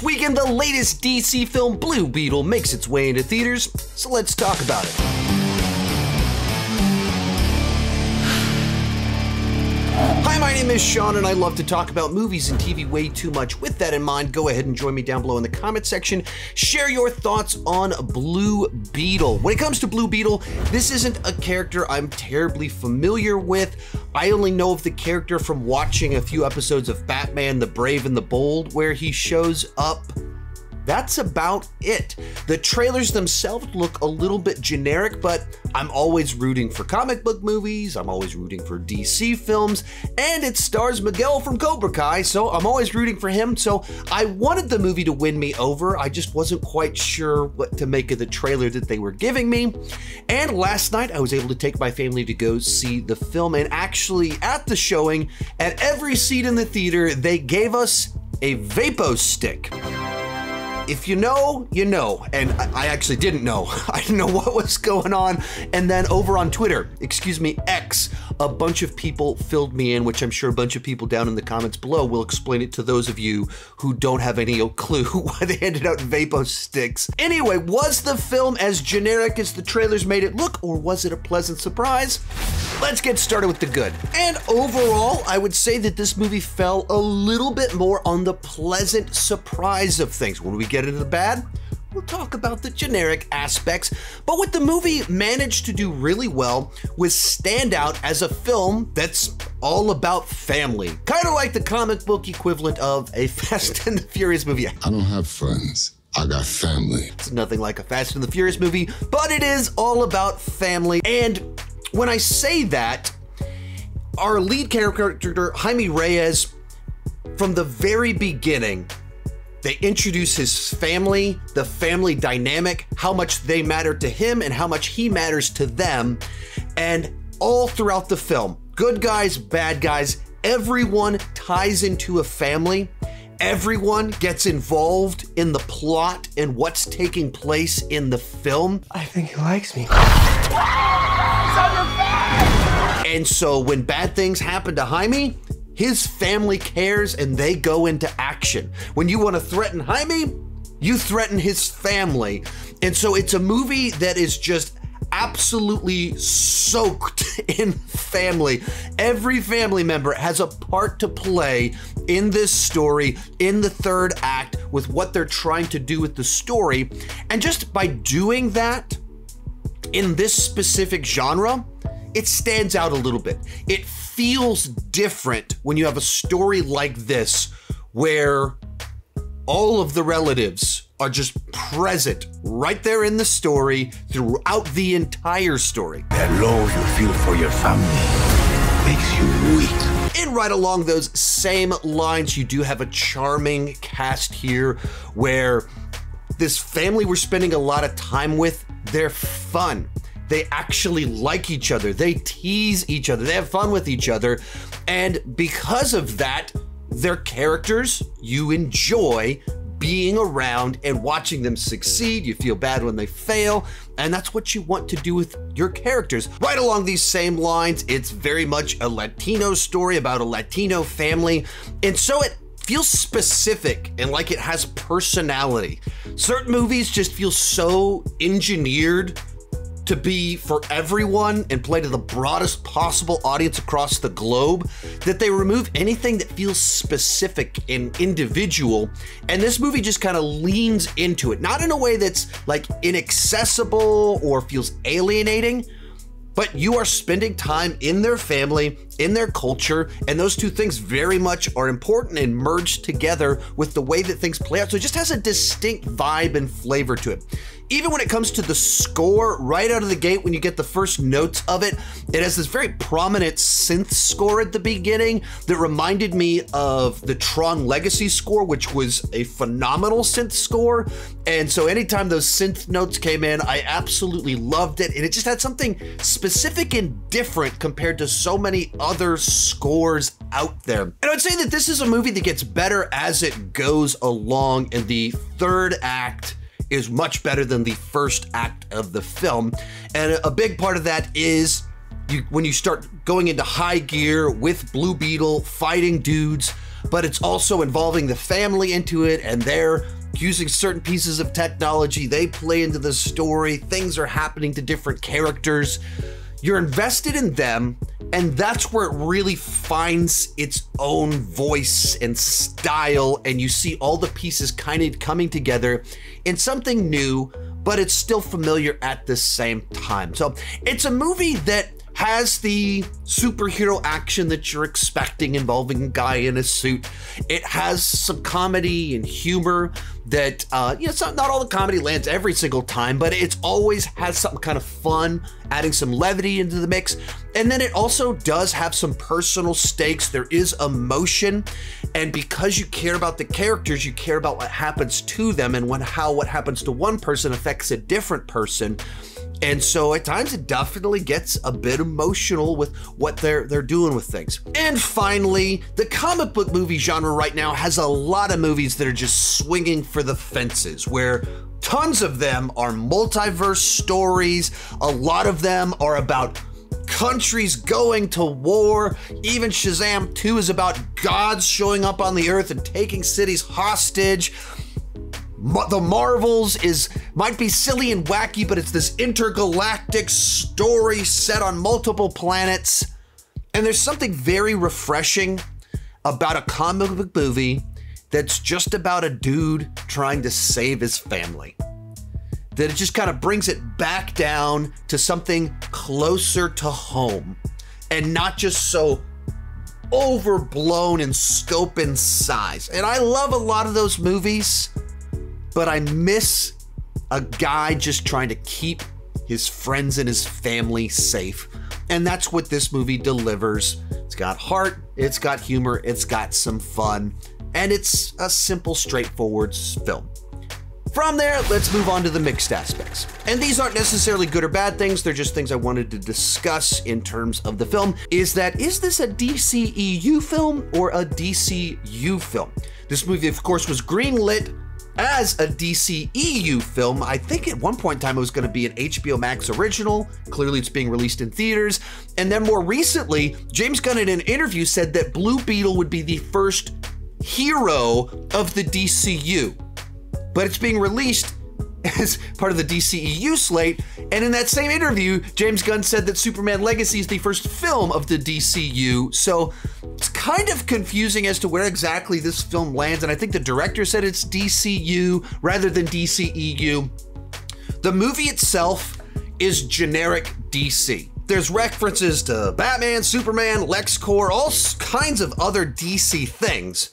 This weekend, the latest DC film Blue Beetle makes its way into theaters, so let's talk about it. Hi, my name is Sean, and I love to talk about movies and TV way too much. With that in mind, go ahead and join me down below in the comment section. Share your thoughts on Blue Beetle. When it comes to Blue Beetle, this isn't a character I'm terribly familiar with. I only know of the character from watching a few episodes of Batman the Brave and the Bold, where he shows up. That's about it. The trailers themselves look a little bit generic, but I'm always rooting for comic book movies, I'm always rooting for DC films, and it stars Miguel from Cobra Kai, so I'm always rooting for him. So I wanted the movie to win me over. I just wasn't quite sure what to make of the trailer that they were giving me. And last night I was able to take my family to go see the film, and actually at the showing, at every seat in the theater, they gave us a Vapo stick. If you know, you know, and I actually didn't know. I didn't know what was going on. And then over on Twitter, excuse me, X, a bunch of people filled me in, which I'm sure a bunch of people down in the comments below will explain it to those of you who don't have any clue why they handed out Vapo sticks. Anyway, was the film as generic as the trailers made it look, or was it a pleasant surprise? Let's get started with the good. And overall, I would say that this movie fell a little bit more on the pleasant surprise of things. When we get into the bad, we'll talk about the generic aspects. But what the movie managed to do really well was stand out as a film that's all about family. Kind of like the comic book equivalent of a Fast and the Furious movie. I don't have friends. I got family. It's nothing like a Fast and the Furious movie, but it is all about family. And when I say that, our lead character, Jaime Reyes, from the very beginning, they introduce his family, the family dynamic, how much they matter to him and how much he matters to them. And all throughout the film, good guys, bad guys, everyone ties into a family. Everyone gets involved in the plot and what's taking place in the film. I think he likes me. And so when bad things happen to Jaime, his family cares and they go into action. When you want to threaten Jaime, you threaten his family. And so it's a movie that is just absolutely soaked in family. Every family member has a part to play in this story, in the third act, with what they're trying to do with the story. And just by doing that in this specific genre, it stands out a little bit. It feels different when you have a story like this, where all of the relatives are just present right there in the story throughout the entire story. The love you feel for your family makes you weak. And right along those same lines, you do have a charming cast here where this family we're spending a lot of time with, they're fun. They actually like each other. They tease each other. They have fun with each other. And because of that, their characters, you enjoy being around and watching them succeed. You feel bad when they fail. And that's what you want to do with your characters. Right along these same lines, it's very much a Latino story about a Latino family. And so it feels specific and like it has personality. Certain movies just feel so engineered to be for everyone and play to the broadest possible audience across the globe, that they remove anything that feels specific and individual. And this movie just kind of leans into it, not in a way that's like inaccessible or feels alienating, but you are spending time in their family, in their culture, and those two things very much are important and merged together with the way that things play out. So it just has a distinct vibe and flavor to it. Even when it comes to the score, right out of the gate, when you get the first notes of it, it has this very prominent synth score at the beginning that reminded me of the Tron Legacy score, which was a phenomenal synth score. And so anytime those synth notes came in, I absolutely loved it. And it just had something specific and different compared to so many other scores out there. And I would say that this is a movie that gets better as it goes along, and the third act is much better than the first act of the film. And a big part of that is when you start going into high gear with Blue Beetle, fighting dudes, but it's also involving the family into it, and they're using certain pieces of technology. They play into the story. Things are happening to different characters. You're invested in them, and that's where it really finds its own voice and style, and you see all the pieces kind of coming together in something new, but it's still familiar at the same time. So it's a movie that has the superhero action that you're expecting involving a guy in a suit. It has some comedy and humor that, it's not all the comedy lands every single time, but it's always has something kind of fun, adding some levity into the mix. And then it also does have some personal stakes. There is emotion, and because you care about the characters, you care about what happens to them and what happens to one person affects a different person. And so at times it definitely gets a bit emotional with what they're doing with things. And finally, the comic book movie genre right now has a lot of movies that are just swinging for the fences, where tons of them are multiverse stories. A lot of them are about countries going to war. Even Shazam 2 is about gods showing up on the earth and taking cities hostage. The Marvels might be silly and wacky, but it's this intergalactic story set on multiple planets. And there's something very refreshing about a comic book movie that's just about a dude trying to save his family. That it just kind of brings it back down to something closer to home and not just so overblown in scope and size. And I love a lot of those movies, but I miss a guy just trying to keep his friends and his family safe. And that's what this movie delivers. It's got heart, it's got humor, it's got some fun, and it's a simple, straightforward film. From there, let's move on to the mixed aspects. And these aren't necessarily good or bad things, they're just things I wanted to discuss in terms of the film. Is this a DCEU film or a DCU film? This movie, of course, was greenlit as a DCEU film. I think at one point in time it was going to be an HBO Max original. Clearly it's being released in theaters. And then more recently, James Gunn in an interview said that Blue Beetle would be the first hero of the DCU. But it's being released as part of the DCEU slate. And in that same interview, James Gunn said that Superman Legacy is the first film of the DCU. So it's kind of confusing as to where exactly this film lands. And I think the director said it's DCU rather than DCEU. The movie itself is generic DC. There's references to Batman, Superman, LexCorp, all kinds of other DC things,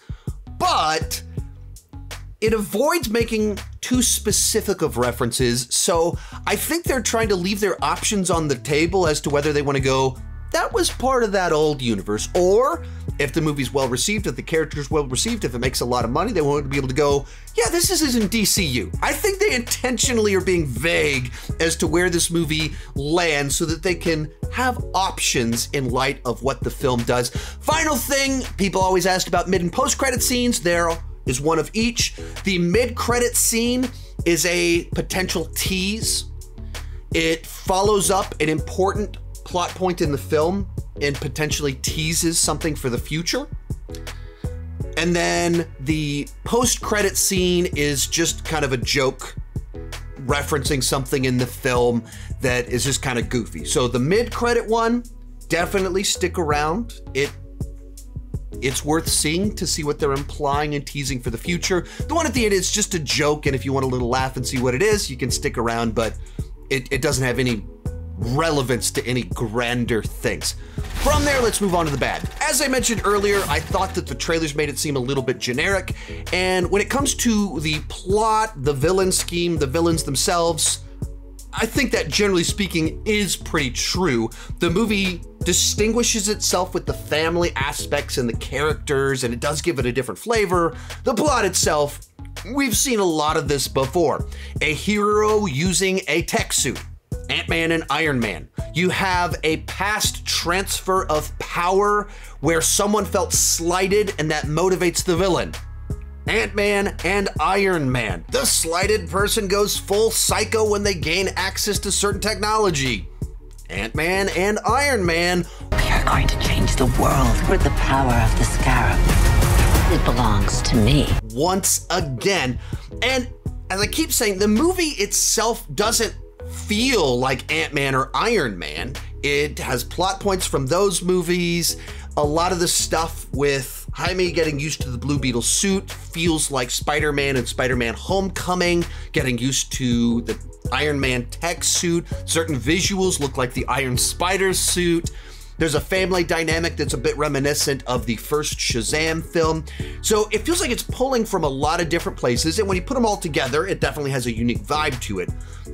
but it avoids making too specific of references, so I think they're trying to leave their options on the table as to whether they want to go, that was part of that old universe, or if the movie's well received, if the character's well received, if it makes a lot of money, they want to be able to go, yeah, this isn't DCU. I think they intentionally are being vague as to where this movie lands so that they can have options in light of what the film does. Final thing, people always ask about mid and post-credit scenes. There is one of each. The mid-credit scene is a potential tease. It follows up an important plot point in the film and potentially teases something for the future. And then the post-credit scene is just kind of a joke referencing something in the film that is just kind of goofy. So the mid-credit one, definitely stick around. It's worth seeing to see what they're implying and teasing for the future. The one at the end is just a joke, and if you want a little laugh and see what it is, you can stick around, but it doesn't have any relevance to any grander things. From there, let's move on to the bad. As I mentioned earlier, I thought that the trailers made it seem a little bit generic, and when it comes to the plot, the villain scheme, the villains themselves, I think that generally speaking is pretty true. The movie distinguishes itself with the family aspects and the characters, and it does give it a different flavor. The plot itself, we've seen a lot of this before. A hero using a tech suit, Ant-Man and Iron Man. You have a past transfer of power where someone felt slighted and that motivates the villain. Ant-Man and Iron Man. The slighted person goes full psycho when they gain access to certain technology. Ant-Man and Iron Man. We are going to change the world with the power of the Scarab. It belongs to me. Once again. And as I keep saying, the movie itself doesn't feel like Ant-Man or Iron Man. It has plot points from those movies. A lot of the stuff with Jaime getting used to the Blue Beetle suit feels like Spider-Man and Spider-Man Homecoming, getting used to the Iron Man tech suit. Certain visuals look like the Iron Spider suit. There's a family dynamic that's a bit reminiscent of the first Shazam film. So it feels like it's pulling from a lot of different places, and when you put them all together, it definitely has a unique vibe to it.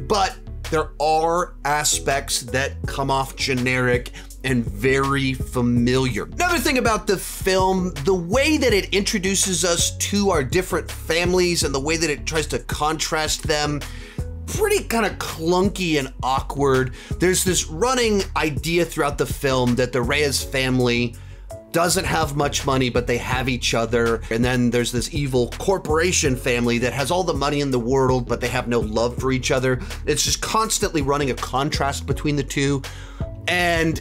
But there are aspects that come off generic and very familiar. Another thing about the film, the way that it introduces us to our different families and the way that it tries to contrast them, pretty kind of clunky and awkward. There's this running idea throughout the film that the Reyes family doesn't have much money, but they have each other. And then there's this evil corporation family that has all the money in the world, but they have no love for each other. It's just constantly running a contrast between the two. And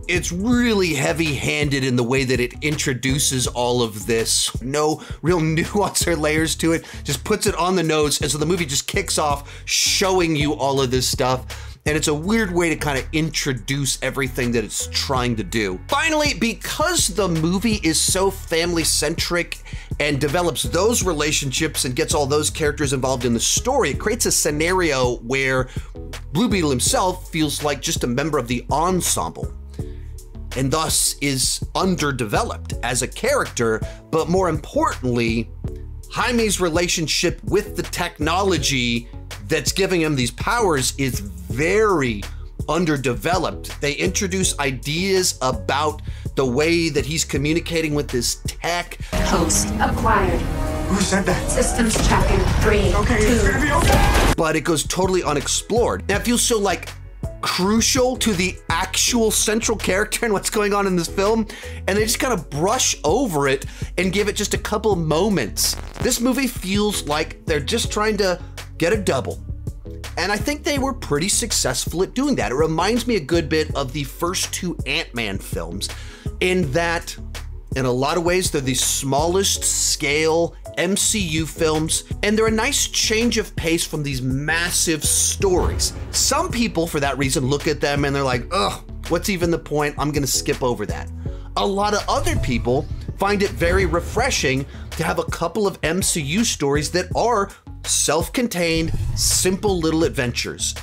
it's really heavy-handed in the way that it introduces all of this. No real nuance or layers to it, just puts it on the nose, and so the movie just kicks off showing you all of this stuff. And it's a weird way to kind of introduce everything that it's trying to do. Finally, because the movie is so family-centric and develops those relationships and gets all those characters involved in the story, it creates a scenario where Blue Beetle himself feels like just a member of the ensemble, and thus is underdeveloped as a character. But more importantly, Jaime's relationship with the technology that's giving him these powers is very underdeveloped. They introduce ideas about the way that he's communicating with this tech. Host acquired. Who said that? Systems tracking 3, Okay, 2. it's gonna be okay. But it goes totally unexplored. And it feels so like crucial to the actual central character and what's going on in this film, and they just kind of brush over it and give it just a couple moments. This movie feels like they're just trying to get a double, and I think they were pretty successful at doing that. It reminds me a good bit of the first two Ant-Man films, in that in a lot of ways they're the smallest scale MCU films, and they're a nice change of pace from these massive stories. Some people, for that reason, look at them and they're like, ugh, what's even the point? I'm gonna skip over that. A lot of other people find it very refreshing to have a couple of MCU stories that are self-contained, simple little adventures.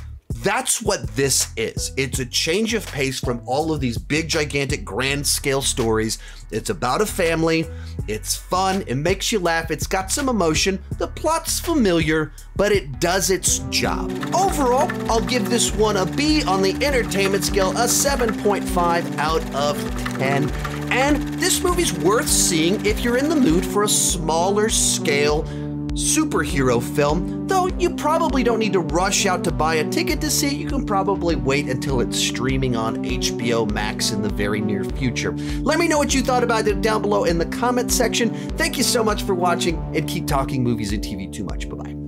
That's what this is. It's a change of pace from all of these big, gigantic, grand scale stories. It's about a family. It's fun. It makes you laugh. It's got some emotion. The plot's familiar, but it does its job. Overall, I'll give this one a B on the entertainment scale, a 7.5 out of 10. And this movie's worth seeing if you're in the mood for a smaller scale superhero film, though you probably don't need to rush out to buy a ticket to see it. You can probably wait until it's streaming on HBO Max in the very near future. Let me know what you thought about it down below in the comment section. Thank you so much for watching, and keep talking movies and TV too much. Bye-bye.